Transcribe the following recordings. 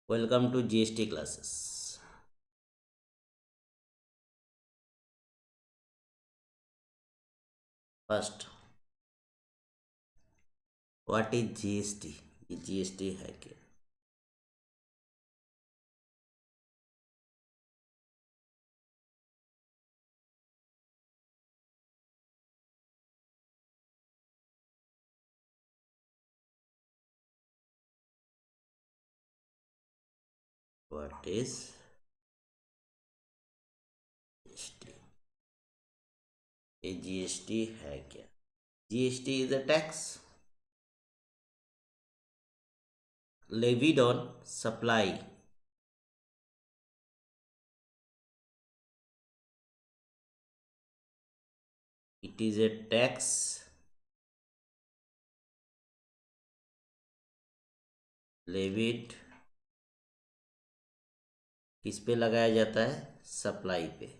Welcome to GST classes. First, what is GST? ये GST है क्या? What is GST? ये जीएसटी है क्या? GST is a tax levied on supply. It is a tax levied, किस पे लगाया जाता है? सप्लाई पे।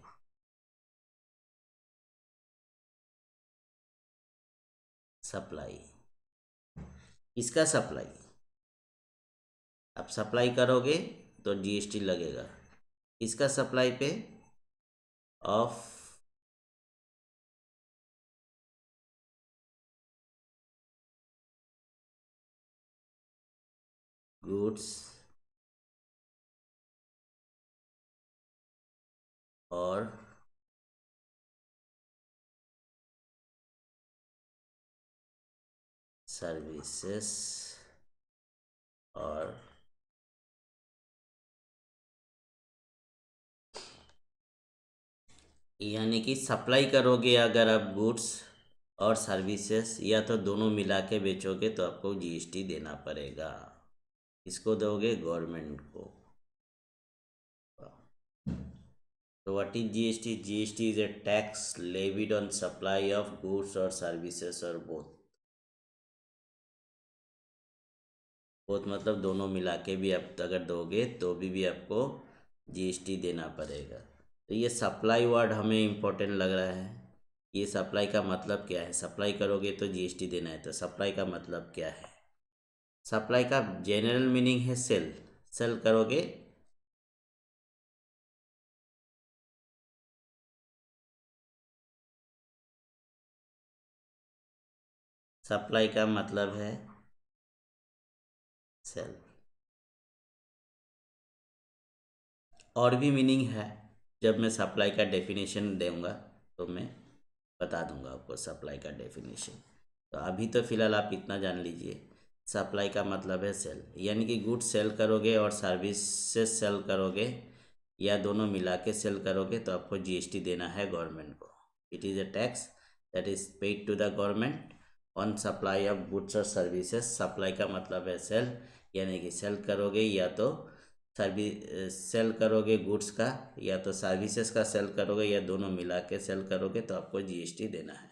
सप्लाई, इसका सप्लाई, आप सप्लाई करोगे तो जीएसटी लगेगा। इसका सप्लाई पे? ऑफ गुड्स और सर्विसेस और यानी कि सप्लाई करोगे अगर आप गुड्स और सर्विसेज या तो दोनों मिला के बेचोगे तो आपको जीएसटी देना पड़ेगा। इसको दोगे गवर्नमेंट को। तो what is GST? GST is a tax levied on supply of goods और सर्विसेज और बोथ। बोथ मतलब दोनों मिला के भी आप अगर दोगे तो भी आपको जीएसटी देना पड़ेगा। तो ये सप्लाई वर्ड हमें इम्पोर्टेंट लग रहा है। ये सप्लाई का मतलब क्या है? सप्लाई करोगे तो जीएसटी देना है, तो सप्लाई का मतलब क्या है? सप्लाई का जनरल मीनिंग है सेल। सेल करोगे, सप्लाई का मतलब है सेल। और भी मीनिंग है, जब मैं सप्लाई का डेफिनेशन दूंगा तो मैं बता दूंगा आपको सप्लाई का डेफिनेशन। तो अभी तो फिलहाल आप इतना जान लीजिए, सप्लाई का मतलब है सेल, यानी कि गुड्स सेल करोगे और सर्विसेज सेल करोगे या दोनों मिला के सेल करोगे तो आपको जीएसटी देना है गवर्नमेंट को। It is a tax that is paid to the government on supply of goods और सर्विसेज। सप्लाई का मतलब है सेल, यानी कि सेल करोगे या तो सर्विस सेल करोगे गुड्स का या तो सर्विसेज का सेल करोगे या दोनों मिला के सेल करोगे तो आपको जीएसटी देना है।